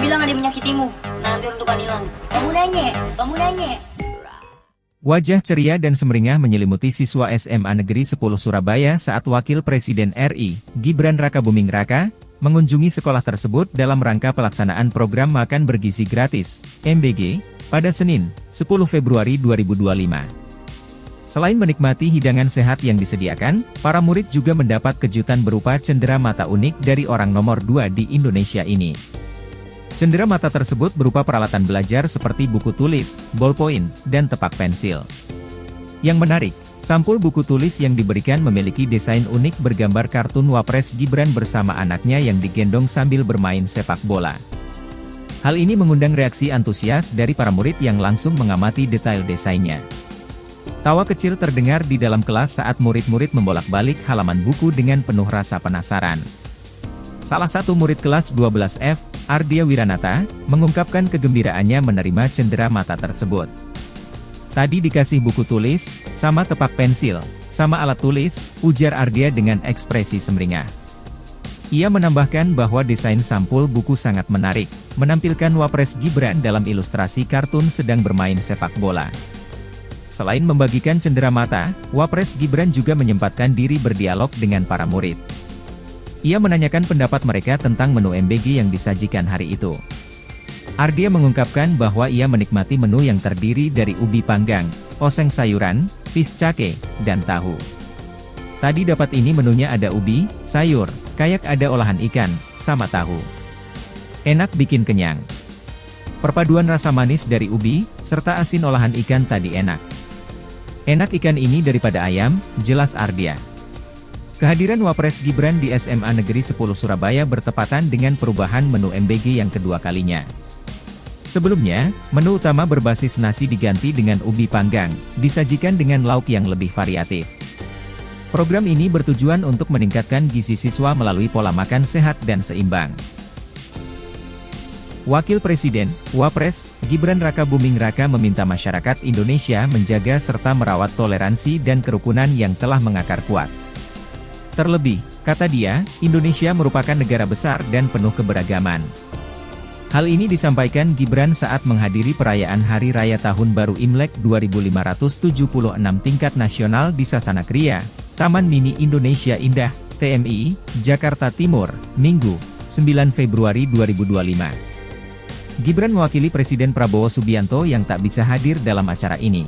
bilang ada yang menyakitimu. Nanti untuk hilang. Kamu nanya. Wajah ceria dan semeringah menyelimuti siswa SMA Negeri 10 Surabaya saat Wakil Presiden RI, Gibran Rakabuming Raka, mengunjungi sekolah tersebut dalam rangka pelaksanaan program Makan Bergizi Gratis, MBG, pada Senin, 10 Februari 2025. Selain menikmati hidangan sehat yang disediakan, para murid juga mendapat kejutan berupa cendera mata unik dari orang nomor 2 di Indonesia ini. Cendera mata tersebut berupa peralatan belajar seperti buku tulis, ballpoint, dan tepak pensil. Yang menarik, sampul buku tulis yang diberikan memiliki desain unik bergambar kartun Wapres Gibran bersama anaknya yang digendong sambil bermain sepak bola. Hal ini mengundang reaksi antusias dari para murid yang langsung mengamati detail desainnya. Tawa kecil terdengar di dalam kelas saat murid-murid membolak-balik halaman buku dengan penuh rasa penasaran. Salah satu murid kelas 12F, Ardia Wiranata, mengungkapkan kegembiraannya menerima cendera mata tersebut. Tadi dikasih buku tulis, sama tepak pensil, sama alat tulis, ujar Ardia dengan ekspresi semeringah. Ia menambahkan bahwa desain sampul buku sangat menarik, menampilkan Wapres Gibran dalam ilustrasi kartun sedang bermain sepak bola. Selain membagikan cendera mata, Wapres Gibran juga menyempatkan diri berdialog dengan para murid. Ia menanyakan pendapat mereka tentang menu MBG yang disajikan hari itu. Ardia mengungkapkan bahwa ia menikmati menu yang terdiri dari ubi panggang, oseng sayuran, fish cake, dan tahu. Tadi dapat ini menunya ada ubi, sayur, kayak ada olahan ikan, sama tahu. Enak bikin kenyang. Perpaduan rasa manis dari ubi, serta asin olahan ikan tadi enak. Enak ikan ini daripada ayam, jelas Ardia. Kehadiran Wapres Gibran di SMA Negeri 10 Surabaya bertepatan dengan perubahan menu MBG yang kedua kalinya. Sebelumnya, menu utama berbasis nasi diganti dengan ubi panggang, disajikan dengan lauk yang lebih variatif. Program ini bertujuan untuk meningkatkan gizi siswa melalui pola makan sehat dan seimbang. Wakil Presiden, Wapres, Gibran Rakabuming Raka meminta masyarakat Indonesia menjaga serta merawat toleransi dan kerukunan yang telah mengakar kuat. Terlebih, kata dia, Indonesia merupakan negara besar dan penuh keberagaman. Hal ini disampaikan Gibran saat menghadiri perayaan Hari Raya Tahun Baru Imlek 2576 tingkat nasional di Sasana Kriya, Taman Mini Indonesia Indah, TMI, Jakarta Timur, Minggu, 9 Februari 2025. Gibran mewakili Presiden Prabowo Subianto yang tak bisa hadir dalam acara ini.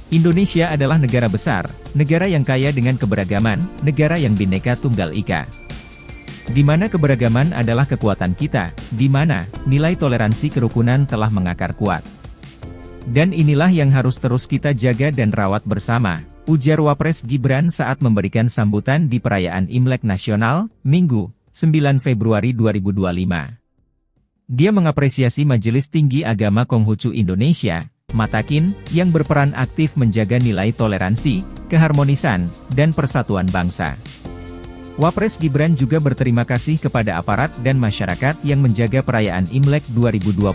Indonesia adalah negara besar, negara yang kaya dengan keberagaman, negara yang Bhinneka Tunggal Ika. Di mana keberagaman adalah kekuatan kita, di mana nilai toleransi kerukunan telah mengakar kuat. Dan inilah yang harus terus kita jaga dan rawat bersama, ujar Wapres Gibran saat memberikan sambutan di perayaan Imlek Nasional, Minggu, 9 Februari 2025. Dia mengapresiasi Majelis Tinggi Agama Konghucu Indonesia, Matakin, yang berperan aktif menjaga nilai toleransi, keharmonisan, dan persatuan bangsa. Wapres Gibran juga berterima kasih kepada aparat dan masyarakat yang menjaga perayaan Imlek 2025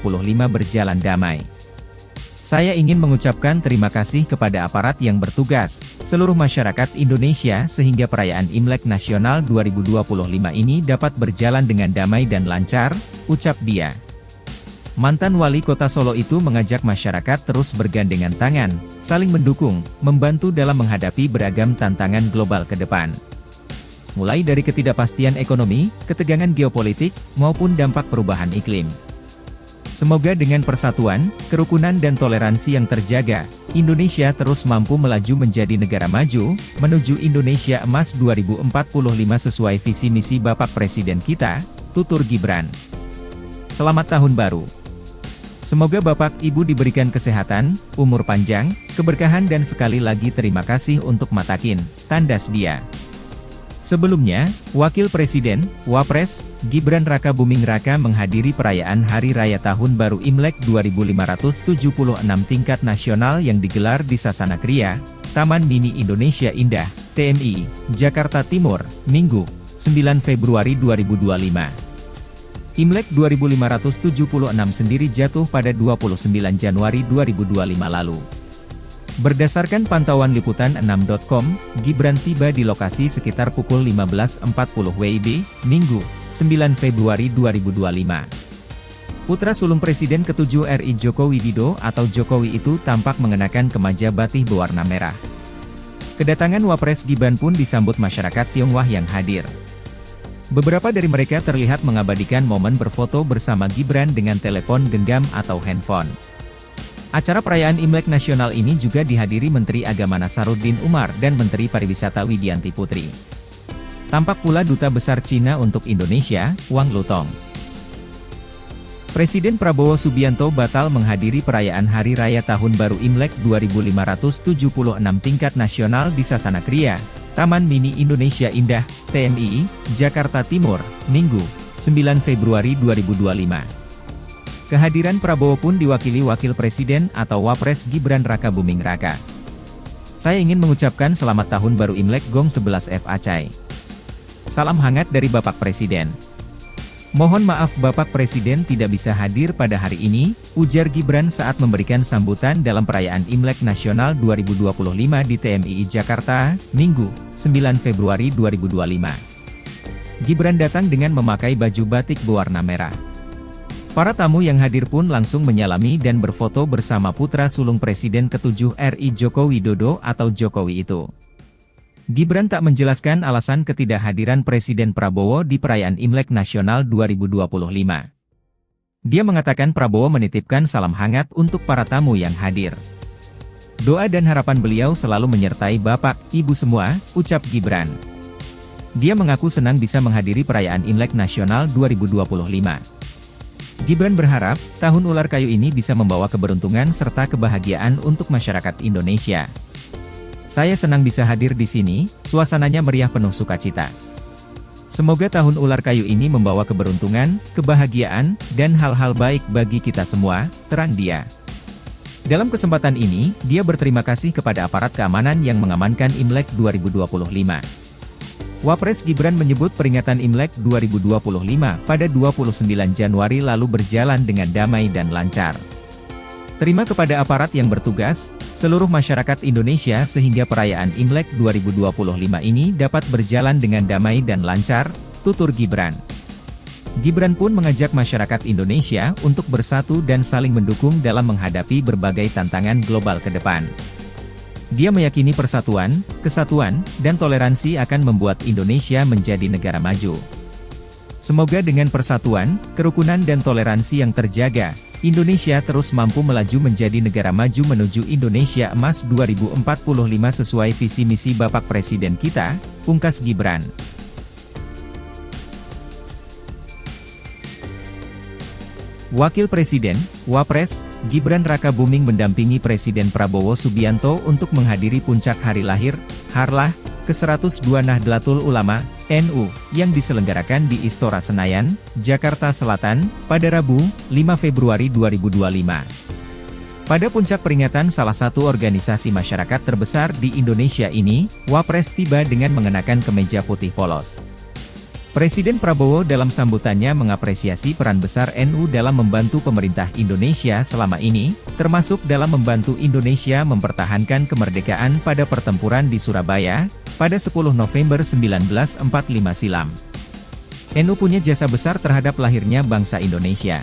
berjalan damai. Saya ingin mengucapkan terima kasih kepada aparat yang bertugas, seluruh masyarakat Indonesia sehingga perayaan Imlek Nasional 2025 ini dapat berjalan dengan damai dan lancar, ucap dia. Mantan wali kota Solo itu mengajak masyarakat terus bergandengan tangan, saling mendukung, membantu dalam menghadapi beragam tantangan global ke depan. Mulai dari ketidakpastian ekonomi, ketegangan geopolitik, maupun dampak perubahan iklim. Semoga dengan persatuan, kerukunan dan toleransi yang terjaga, Indonesia terus mampu melaju menjadi negara maju, menuju Indonesia Emas 2045 sesuai visi misi Bapak Presiden kita, tutur Gibran. Selamat Tahun Baru. Semoga Bapak Ibu diberikan kesehatan, umur panjang, keberkahan dan sekali lagi terima kasih untuk Matakin, tandas dia. Sebelumnya, Wakil Presiden, Wapres, Gibran Rakabuming Raka menghadiri perayaan Hari Raya Tahun Baru Imlek 2576 tingkat nasional yang digelar di Sasana Kriya, Taman Mini Indonesia Indah, TMI, Jakarta Timur, Minggu, 9 Februari 2025. Imlek 2576 sendiri jatuh pada 29 Januari 2025 lalu. Berdasarkan pantauan liputan 6.com, Gibran tiba di lokasi sekitar pukul 15.40 WIB, Minggu, 9 Februari 2025. Putra sulung Presiden ke-7 RI Joko Widodo atau Jokowi itu tampak mengenakan kemeja batik berwarna merah. Kedatangan Wapres Gibran pun disambut masyarakat Tionghoa yang hadir. Beberapa dari mereka terlihat mengabadikan momen berfoto bersama Gibran dengan telepon genggam atau handphone. Acara perayaan Imlek Nasional ini juga dihadiri Menteri Agama Nasaruddin Umar dan Menteri Pariwisata Widianti Putri. Tampak pula Duta Besar Cina untuk Indonesia, Wang Lutong. Presiden Prabowo Subianto batal menghadiri perayaan Hari Raya Tahun Baru Imlek 2576 tingkat nasional di Sasana Kriya, Taman Mini Indonesia Indah, TMII, Jakarta Timur, Minggu, 9 Februari 2025. Kehadiran Prabowo pun diwakili Wakil Presiden atau Wapres Gibran Rakabuming Raka. Saya ingin mengucapkan selamat Tahun Baru Imlek Gong 11 F Acai. Salam hangat dari Bapak Presiden. Mohon maaf Bapak Presiden tidak bisa hadir pada hari ini, ujar Gibran saat memberikan sambutan dalam perayaan Imlek Nasional 2025 di TMII Jakarta, Minggu, 9 Februari 2025. Gibran datang dengan memakai baju batik berwarna merah. Para tamu yang hadir pun langsung menyalami dan berfoto bersama putra sulung Presiden ke-7 RI Joko Widodo atau Jokowi itu. Gibran tak menjelaskan alasan ketidakhadiran Presiden Prabowo di perayaan Imlek Nasional 2025. Dia mengatakan Prabowo menitipkan salam hangat untuk para tamu yang hadir. Doa dan harapan beliau selalu menyertai Bapak, Ibu semua, ucap Gibran. Dia mengaku senang bisa menghadiri perayaan Imlek Nasional 2025. Gibran berharap, tahun ular kayu ini bisa membawa keberuntungan serta kebahagiaan untuk masyarakat Indonesia. Saya senang bisa hadir di sini, suasananya meriah penuh sukacita. Semoga tahun ular kayu ini membawa keberuntungan, kebahagiaan, dan hal-hal baik bagi kita semua, terang dia. Dalam kesempatan ini, dia berterima kasih kepada aparat keamanan yang mengamankan Imlek 2025. Wapres Gibran menyebut peringatan Imlek 2025 pada 29 Januari lalu berjalan dengan damai dan lancar. Terima kepada aparat yang bertugas, seluruh masyarakat Indonesia sehingga perayaan Imlek 2025 ini dapat berjalan dengan damai dan lancar, tutur Gibran. Gibran pun mengajak masyarakat Indonesia untuk bersatu dan saling mendukung dalam menghadapi berbagai tantangan global ke depan. Dia meyakini persatuan, kesatuan, dan toleransi akan membuat Indonesia menjadi negara maju. Semoga dengan persatuan, kerukunan dan toleransi yang terjaga, Indonesia terus mampu melaju menjadi negara maju menuju Indonesia Emas 2045 sesuai visi misi Bapak Presiden kita, pungkas Gibran. Wakil Presiden, Wapres, Gibran Rakabuming mendampingi Presiden Prabowo Subianto untuk menghadiri puncak hari lahir, Harlah, ke-102 Nahdlatul Ulama, NU, yang diselenggarakan di Istora Senayan, Jakarta Selatan, pada Rabu, 5 Februari 2025. Pada puncak peringatan salah satu organisasi masyarakat terbesar di Indonesia ini, Wapres tiba dengan mengenakan kemeja putih polos. Presiden Prabowo dalam sambutannya mengapresiasi peran besar NU dalam membantu pemerintah Indonesia selama ini, termasuk dalam membantu Indonesia mempertahankan kemerdekaan pada pertempuran di Surabaya, pada 10 November 1945 silam. NU punya jasa besar terhadap lahirnya bangsa Indonesia.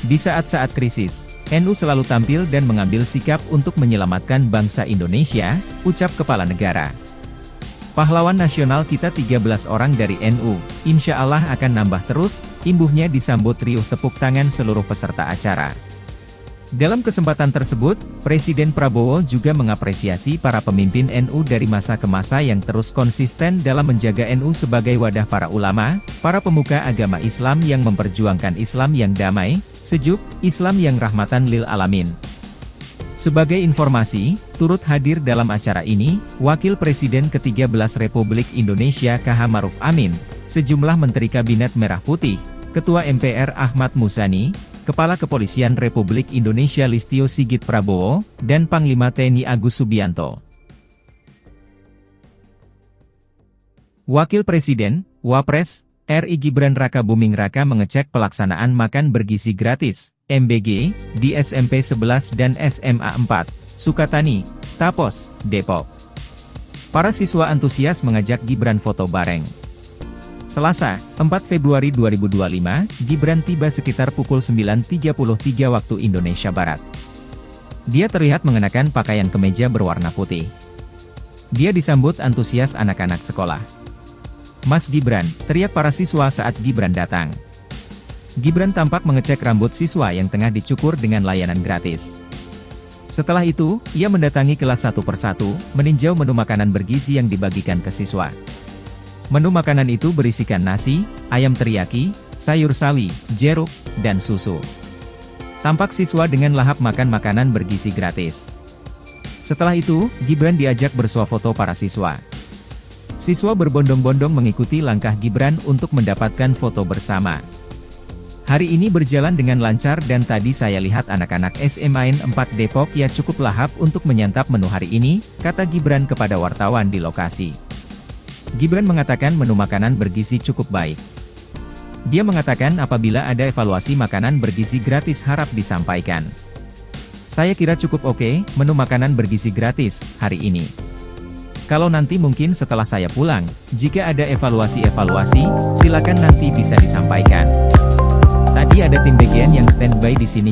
Di saat-saat krisis, NU selalu tampil dan mengambil sikap untuk menyelamatkan bangsa Indonesia, ucap Kepala Negara. Pahlawan nasional kita 13 orang dari NU, insya Allah akan nambah terus, imbuhnya disambut riuh tepuk tangan seluruh peserta acara. Dalam kesempatan tersebut, Presiden Prabowo juga mengapresiasi para pemimpin NU dari masa ke masa yang terus konsisten dalam menjaga NU sebagai wadah para ulama, para pemuka agama Islam yang memperjuangkan Islam yang damai, sejuk, Islam yang rahmatan lil alamin. Sebagai informasi, turut hadir dalam acara ini, Wakil Presiden ke-13 Republik Indonesia KH Maruf Amin, sejumlah Menteri Kabinet Merah Putih, Ketua MPR Ahmad Muzani, Kepala Kepolisian Republik Indonesia Listio Sigit Prabowo, dan Panglima TNI Agus Subianto. Wakil Presiden, Wapres, RI Gibran Rakabuming Raka mengecek pelaksanaan makan bergizi gratis, MBG, di SMP 11 dan SMA 4, Sukatani, Tapos, Depok. Para siswa antusias mengajak Gibran foto bareng. Selasa, 4 Februari 2025, Gibran tiba sekitar pukul 9.33 waktu Indonesia Barat. Dia terlihat mengenakan pakaian kemeja berwarna putih. Dia disambut antusias anak-anak sekolah. "Mas Gibran," teriak para siswa saat Gibran datang. Gibran tampak mengecek rambut siswa yang tengah dicukur dengan layanan gratis. Setelah itu, ia mendatangi kelas satu persatu, meninjau menu makanan bergizi yang dibagikan ke siswa. Menu makanan itu berisikan nasi, ayam teriyaki, sayur sawi, jeruk, dan susu. Tampak siswa dengan lahap makan makanan bergizi gratis. Setelah itu, Gibran diajak bersuah foto para siswa. Siswa berbondong-bondong mengikuti langkah Gibran untuk mendapatkan foto bersama. Hari ini berjalan dengan lancar dan tadi saya lihat anak-anak SMA N 4 Depok ya cukup lahap untuk menyantap menu hari ini, kata Gibran kepada wartawan di lokasi. Gibran mengatakan menu makanan bergizi cukup baik. Dia mengatakan apabila ada evaluasi makanan bergizi gratis harap disampaikan. "Saya kira cukup oke, menu makanan bergizi gratis, hari ini. Kalau nanti mungkin setelah saya pulang, jika ada evaluasi, silakan nanti bisa disampaikan." Tadi ada tim BGN yang standby di sini.